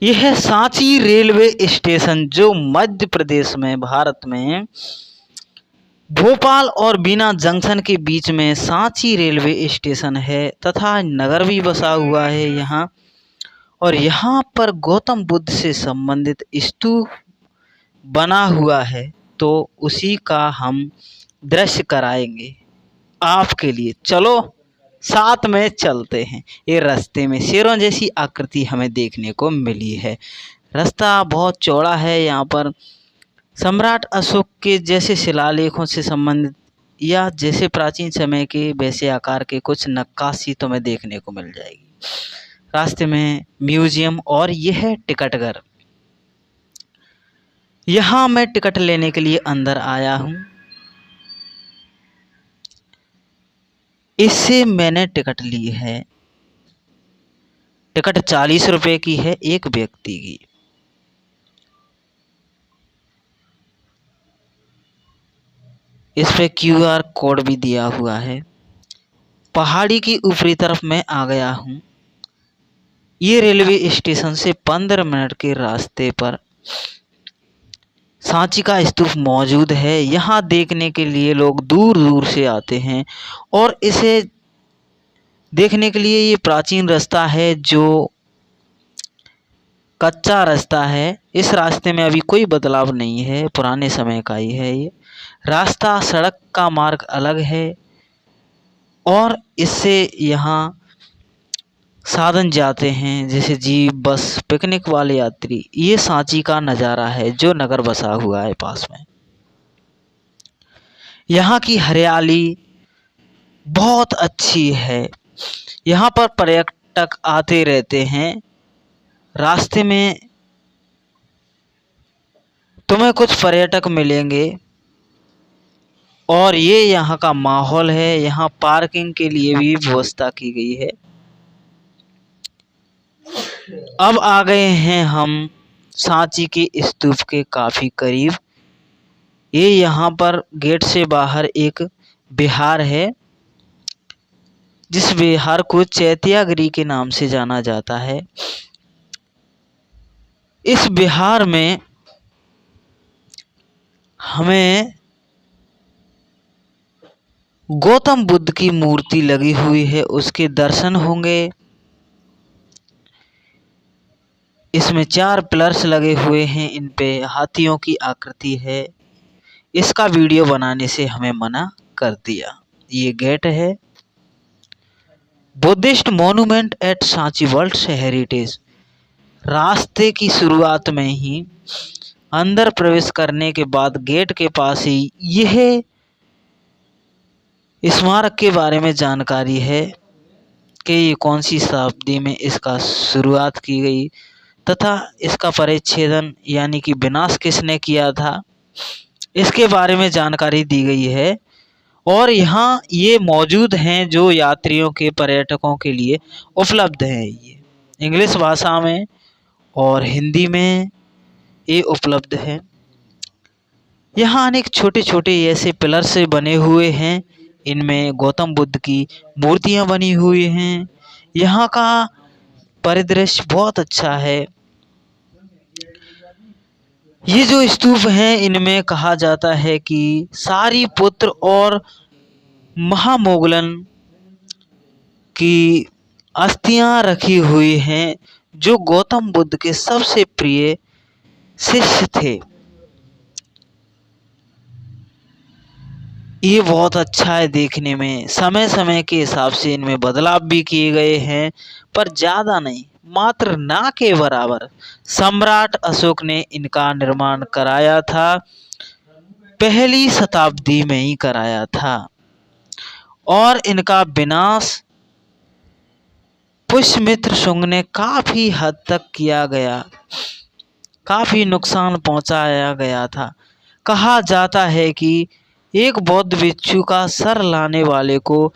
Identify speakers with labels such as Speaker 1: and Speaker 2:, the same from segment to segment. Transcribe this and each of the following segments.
Speaker 1: यह Sanchi railway station जो मध्य प्रदेश में भारत में भोपाल और बीना जंक्शन के बीच में सांची रेलवे स्टेशन है तथा नगर भी बसा हुआ है यहाँ। और यहाँ पर गौतम बुद्ध से संबंधित स्तूप बना हुआ है, तो उसी का हम दृश्य कराएंगे आपके लिए। चलो साथ में चलते हैं। ये रास्ते में शेरों जैसी आकृति हमें देखने को मिली है। रास्ता बहुत चौड़ा है। यहाँ पर सम्राट अशोक के जैसे शिलालेखों से संबंधित या जैसे प्राचीन समय के वैसे आकार के कुछ नक्काशी तुम्हें देखने को मिल जाएगी। रास्ते में म्यूजियम और यह है टिकट घर। यहाँ मैं टिकट लेने के लिए अंदर आया हूँ। इससे मैंने टिकट ली है। टिकट 40 रुपए की है एक व्यक्ति की। इस पे QR कोड भी दिया हुआ है। पहाड़ी की ऊपरी तरफ मैं आ गया हूँ। ये रेलवे स्टेशन से 15 मिनट के रास्ते पर सांची का स्तूप मौजूद है। यहाँ देखने के लिए लोग दूर दूर से आते हैं और इसे देखने के लिए ये प्राचीन रास्ता है जो कच्चा रास्ता है। इस रास्ते में अभी कोई बदलाव नहीं है, पुराने समय का ही है ये रास्ता। सड़क का मार्ग अलग है और इससे यहाँ साधन जाते हैं जैसे जीप, बस, पिकनिक वाले यात्री। ये सांची का नज़ारा है जो नगर बसा हुआ है पास में। यहाँ की हरियाली बहुत अच्छी है। यहाँ पर पर्यटक आते रहते हैं। रास्ते में तुम्हें कुछ पर्यटक मिलेंगे और ये यहाँ का माहौल है। यहाँ पार्किंग के लिए भी व्यवस्था की गई है। अब आ गए हैं हम सांची के स्तूप के काफ़ी करीब। ये यहाँ पर गेट से बाहर एक विहार है जिस विहार को चैत्यागिरी के नाम से जाना जाता है। इस विहार में हमें गौतम बुद्ध की मूर्ति लगी हुई है, उसके दर्शन होंगे। इसमें 4 पिलर्स लगे हुए हैं, इन पे हाथियों की आकृति है। इसका वीडियो बनाने से हमें मना कर दिया। ये गेट है। Buddhist monument at Sanchi world heritage. रास्ते की शुरुआत में ही अंदर प्रवेश करने के बाद गेट के पास ही यह स्मारक के बारे में जानकारी है कि ये कौन सी शताब्दी में इसका शुरुआत की गई तथा इसका परिच्छेदन यानी कि विनाश किसने किया था, इसके बारे में जानकारी दी गई है। और यहाँ ये मौजूद हैं जो यात्रियों के पर्यटकों के लिए उपलब्ध हैं। ये इंग्लिश भाषा में और हिंदी में ये उपलब्ध है। यहाँ अनेक छोटे छोटे ऐसे पिलर से बने हुए हैं। इनमें गौतम बुद्ध की मूर्तियाँ बनी हुई हैं। यहाँ का परिदृश्य बहुत अच्छा है। ये जो स्तूप हैं इनमें कहा जाता है कि सारिपुत्र और महामोगलन की अस्थियां रखी हुई हैं जो गौतम बुद्ध के सबसे प्रिय शिष्य थे। ये बहुत अच्छा है देखने में। समय समय के हिसाब से इनमें बदलाव भी किए गए हैं पर ज़्यादा नहीं, मात्र ना के बराबर। सम्राट अशोक ने इनका निर्माण कराया था, पहली शताब्दी में ही कराया था। और इनका विनाश पुष्यमित्र शुंग ने काफ़ी हद तक किया गया, काफ़ी नुकसान पहुंचाया गया था। कहा जाता है कि एक बौद्ध भिक्षु का सर लाने वाले को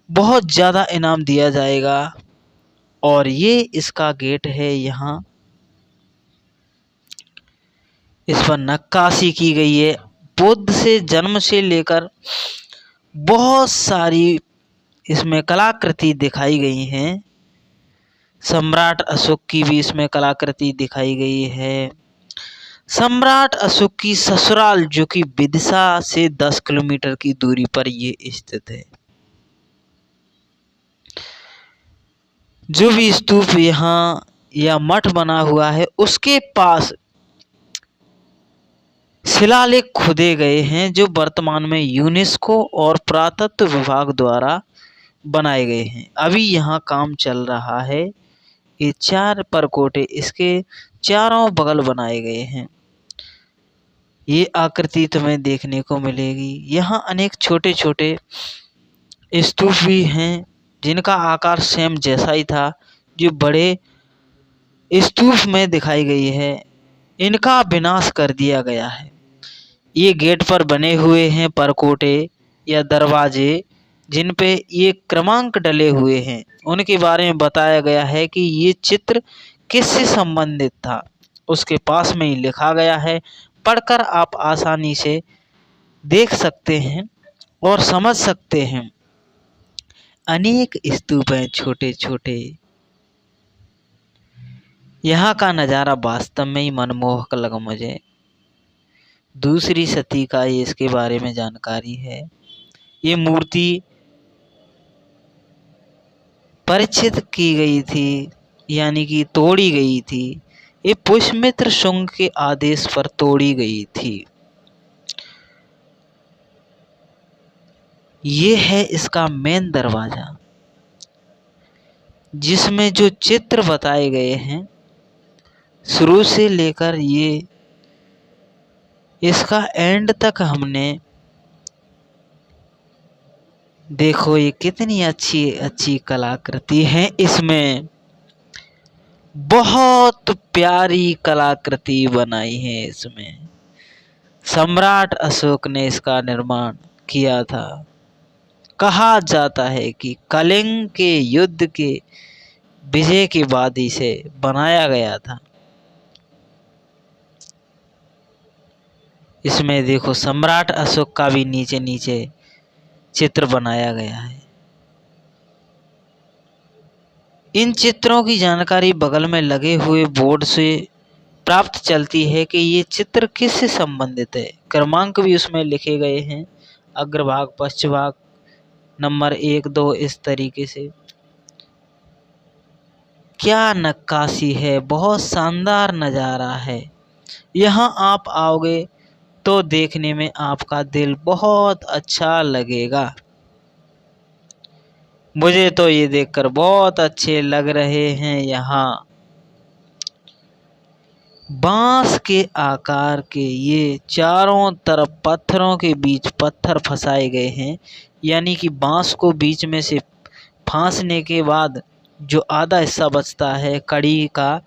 Speaker 1: बहुत ज़्यादा इनाम दिया जाएगा। और ये इसका गेट है। यहाँ इस पर नक्काशी की गई है। बुद्ध से जन्म से लेकर बहुत सारी इसमें कलाकृति दिखाई गई हैं सम्राट अशोक की भी इसमें कलाकृति दिखाई गई है। सम्राट अशोक की ससुराल जो कि विदिशा से 10 किलोमीटर की दूरी पर ये स्थित है। जो भी स्तूप यहाँ या मठ बना हुआ है उसके पास शिलालेख खोदे गए हैं जो वर्तमान में यूनेस्को और पुरातत्व विभाग द्वारा बनाए गए हैं। अभी यहाँ काम चल रहा है। ये 4 परकोटे इसके चारों बगल बनाए गए हैं। ये आकृति तुम्हें देखने को मिलेगी। यहाँ अनेक छोटे छोटे स्तूप भी हैं जिनका आकार सेम जैसा ही था जो बड़े स्तूप में दिखाई गई है। इनका विनाश कर दिया गया है। ये गेट पर बने हुए हैं परकोटे या दरवाजे जिन पे ये क्रमांक डले हुए हैं। उनके बारे में बताया गया है कि ये चित्र किससे संबंधित था, उसके पास में ही लिखा गया है। पढ़कर आप आसानी से देख सकते हैं और समझ सकते हैं। अनेक स्तूप हैं छोटे छोटे। यहाँ का नज़ारा वास्तव में ही मनमोहक लगा मुझे। दूसरी सती का ये इसके बारे में जानकारी है। ये मूर्ति परिचित की गई थी, यानी कि तोड़ी गई थी। ये पुष्यमित्र शुंग के आदेश पर तोड़ी गई थी। ये है इसका मेन दरवाजा जिसमें जो चित्र बताए गए हैं शुरू से लेकर ये इसका एंड तक हमने देखो। ये कितनी अच्छी अच्छी कलाकृति है। इसमें बहुत प्यारी कलाकृति बनाई है। इसमें सम्राट अशोक ने इसका निर्माण किया था। कहा जाता है कि कलिंग के युद्ध के विजय के बाद इसे बनाया गया था। इसमें देखो सम्राट अशोक का भी नीचे नीचे चित्र बनाया गया है। इन चित्रों की जानकारी बगल में लगे हुए बोर्ड से प्राप्त चलती है कि ये चित्र किससे संबंधित है। क्रमांक भी उसमें लिखे गए हैं, अग्रभाग पश्चभाग नंबर 1 2 इस तरीके से। क्या नक्काशी है, बहुत शानदार नज़ारा है। यहाँ आप आओगे तो देखने में आपका दिल बहुत अच्छा लगेगा। मुझे तो ये देखकर बहुत अच्छे लग रहे हैं। यहाँ बांस के आकार के ये चारों तरफ पत्थरों के बीच पत्थर फंसाए गए हैं, यानी कि बांस को बीच में से फांसने के बाद जो आधा हिस्सा बचता है कड़ी का,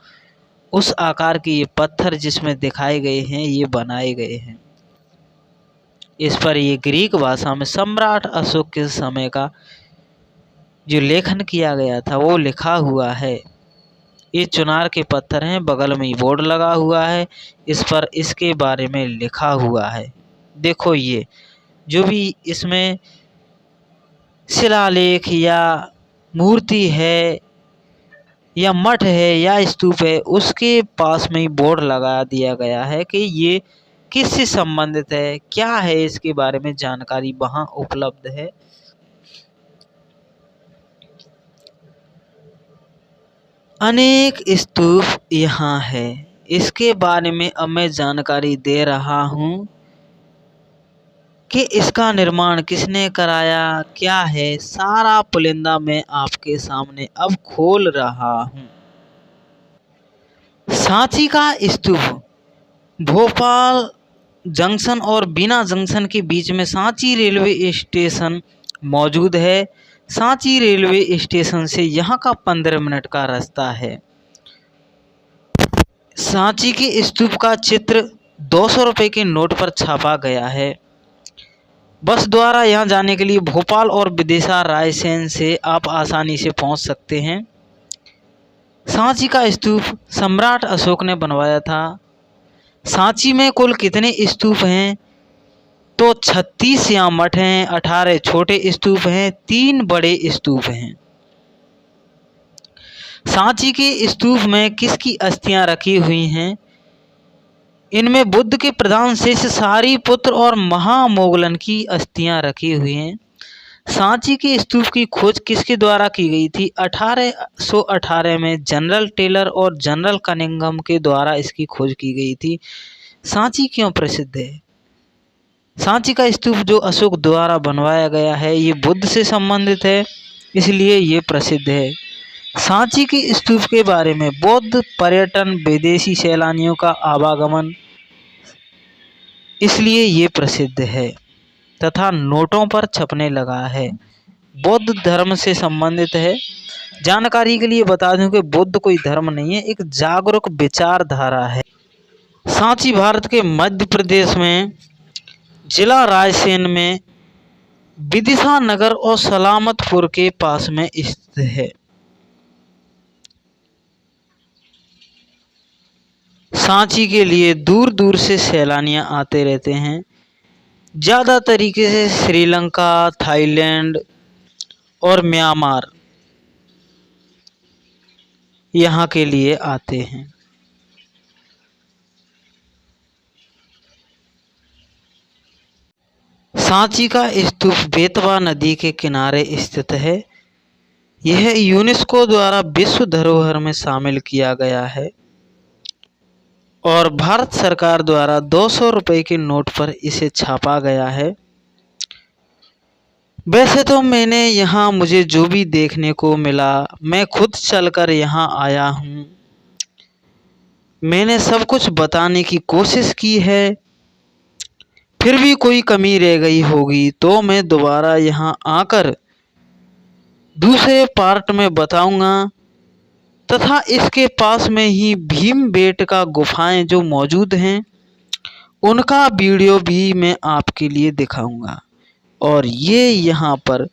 Speaker 1: उस आकार के ये पत्थर जिसमें दिखाए गए हैं ये बनाए गए हैं। इस पर ये ग्रीक भाषा में सम्राट अशोक के समय का जो लेखन किया गया था वो लिखा हुआ है। ये चुनार के पत्थर हैं, बगल में ही बोर्ड लगा हुआ है, इस पर इसके बारे में लिखा हुआ है। देखो ये जो भी इसमें शिलालेख या मूर्ति है या मठ है या स्तूप है उसके पास में ही बोर्ड लगा दिया गया है कि ये किससे संबंधित है, क्या है, इसके बारे में जानकारी वहाँ उपलब्ध है। अनेक स्तूप यहाँ है। इसके बारे में अब मैं जानकारी दे रहा हूँ कि इसका निर्माण किसने कराया, क्या है, सारा पुलिंदा मैं आपके सामने अब खोल रहा हूँ। सांची का स्तूप भोपाल जंक्शन और बीना जंक्शन के बीच में सांची रेलवे स्टेशन मौजूद है। सांची रेलवे स्टेशन से यहाँ का 15 मिनट का रास्ता है। सांची के स्तूप का चित्र 200 रुपये के नोट पर छापा गया है। बस द्वारा यहाँ जाने के लिए भोपाल और विदिशा रायसेन से आप आसानी से पहुँच सकते हैं। सांची का स्तूप सम्राट अशोक ने बनवाया था। सांची में कुल कितने स्तूप हैं तो 36 यहाँ मठ हैं, 18 छोटे स्तूप हैं, 3 बड़े स्तूप हैं। सांची के स्तूप में किसकी अस्थियां रखी हुई हैं? इनमें बुद्ध के प्रधान शिष्य सारिपुत्र और महामोगलन की अस्थियां रखी हुई हैं। सांची के स्तूप की खोज किसके द्वारा की गई थी? 1818 में जनरल टेलर और जनरल कनिंघम के द्वारा इसकी खोज की गई थी। सांची क्यों प्रसिद्ध है? सांची का स्तूप जो अशोक द्वारा बनवाया गया है ये बुद्ध से संबंधित है, इसलिए ये प्रसिद्ध है। सांची के स्तूप के बारे में बौद्ध पर्यटन, विदेशी सैलानियों का आवागमन, इसलिए ये प्रसिद्ध है तथा नोटों पर छपने लगा है। बौद्ध धर्म से संबंधित है। जानकारी के लिए बता दूं कि बुद्ध कोई धर्म नहीं है, एक जागरूक विचारधारा है। सांची भारत के मध्य प्रदेश में जिला रायसेन में विदिशा नगर और सलामतपुर के पास में स्थित है। सांची के लिए दूर दूर से सैलानियां आते रहते हैं। ज़्यादा तरीके से श्रीलंका, थाईलैंड और म्यांमार यहाँ के लिए आते हैं। सांची का स्तूप बेतवा नदी के किनारे स्थित है। यह यूनेस्को द्वारा विश्व धरोहर में शामिल किया गया है और भारत सरकार द्वारा 200 रुपये के नोट पर इसे छापा गया है। वैसे तो मैंने यहाँ मुझे जो भी देखने को मिला, मैं खुद चलकर यहाँ आया हूँ। मैंने सब कुछ बताने की कोशिश की है, फिर भी कोई कमी रह गई होगी तो मैं दोबारा यहाँ आकर दूसरे पार्ट में बताऊँगा। तथा इसके पास में ही भीमबेटका गुफाएं जो मौजूद हैं उनका वीडियो भी मैं आपके लिए दिखाऊंगा। और ये यहाँ पर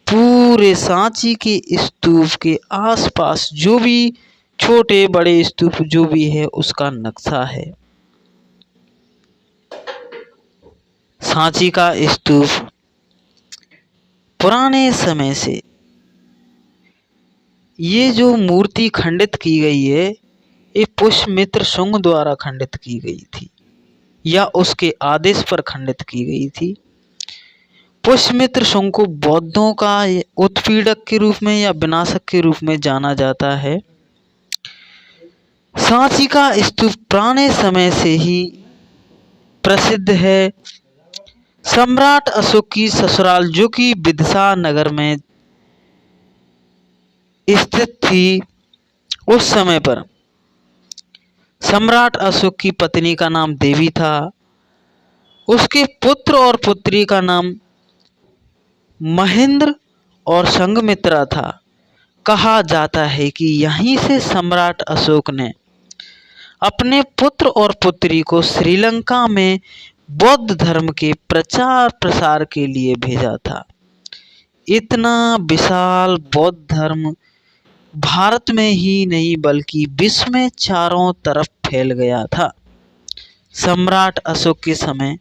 Speaker 1: पूरे सांची के स्तूप के आसपास जो भी छोटे बड़े स्तूप जो भी है उसका नक्शा है। सांची का स्तूप पुराने समय से ये जो मूर्ति खंडित की गई है ये पुष्यमित्र शुंग द्वारा खंडित की गई थी या उसके आदेश पर खंडित की गई थी। पुष्यमित्र शुंग को बौद्धों का उत्पीड़क के रूप में या विनाशक के रूप में जाना जाता है। सांची का स्तूप पुराने समय से ही प्रसिद्ध है। सम्राट अशोक की ससुराल जो कि विदिशा नगर में स्थित थी, उस समय पर सम्राट अशोक की पत्नी का नाम देवी था। उसके पुत्र और पुत्री का नाम महेंद्र और संघमित्रा था। कहा जाता है कि यहीं से सम्राट अशोक ने अपने पुत्र और पुत्री को श्रीलंका में बौद्ध धर्म के प्रचार प्रसार के लिए भेजा था। इतना विशाल बौद्ध धर्म भारत में ही नहीं बल्कि विश्व में चारों तरफ फैल गया था। सम्राट अशोक के समय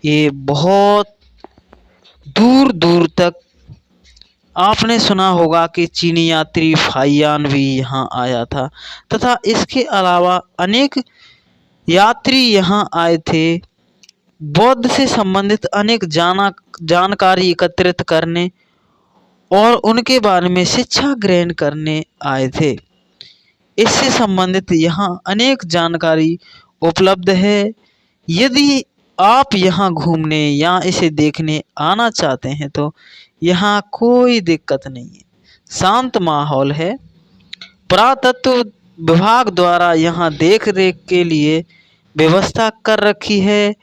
Speaker 1: ये बहुत दूर दूर तक, आपने सुना होगा कि चीनी यात्री फाहियान भी यहाँ आया था तथा इसके अलावा अनेक यात्री यहाँ आए थे बौद्ध से संबंधित अनेक जानकारी एकत्रित करने और उनके बारे में शिक्षा ग्रहण करने आए थे। इससे संबंधित यहाँ अनेक जानकारी उपलब्ध है। यदि आप यहाँ घूमने या इसे देखने आना चाहते हैं तो यहाँ कोई दिक्कत नहीं है, शांत माहौल है। पुरातत्व विभाग द्वारा यहाँ देख रेख के लिए व्यवस्था कर रखी है।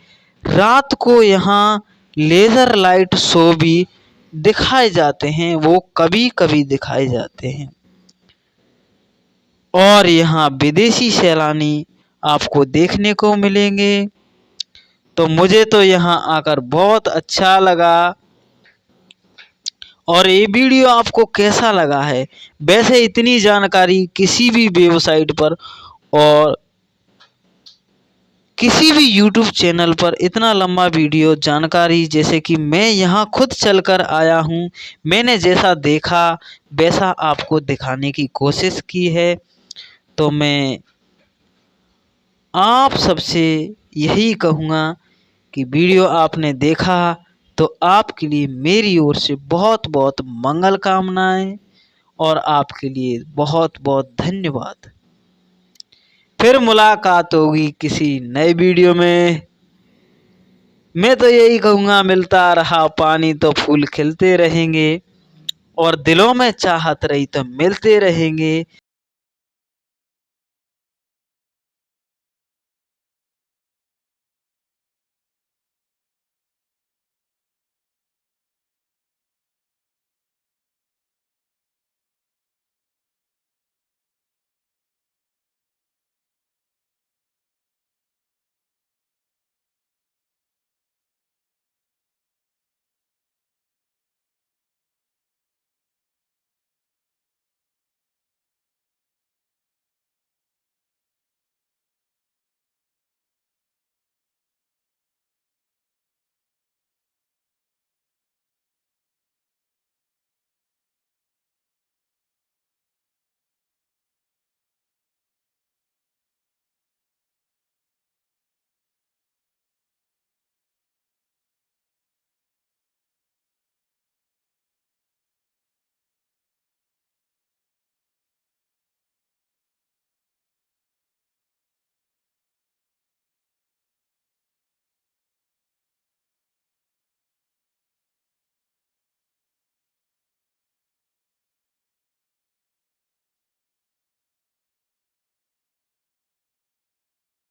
Speaker 1: रात को यहाँ लेज़र लाइट शो भी दिखाए जाते हैं, वो कभी कभी दिखाए जाते हैं। और यहाँ विदेशी सैलानी आपको देखने को मिलेंगे। तो मुझे तो यहाँ आकर बहुत अच्छा लगा। और ये वीडियो आपको कैसा लगा है? वैसे इतनी जानकारी किसी भी वेबसाइट पर और किसी भी YouTube चैनल पर इतना लंबा वीडियो जानकारी जैसे कि मैं यहाँ खुद चलकर आया हूँ, मैंने जैसा देखा वैसा आपको दिखाने की कोशिश की है। तो मैं आप सबसे यही कहूँगा कि वीडियो आपने देखा तो आपके लिए मेरी ओर से बहुत बहुत मंगल कामनाएं और आपके लिए बहुत बहुत धन्यवाद। फिर मुलाकात होगी किसी नए वीडियो में। मैं तो यही कहूँगा, मिलता रहा पानी तो फूल खिलते रहेंगे और दिलों में चाहत रही तो मिलते रहेंगे।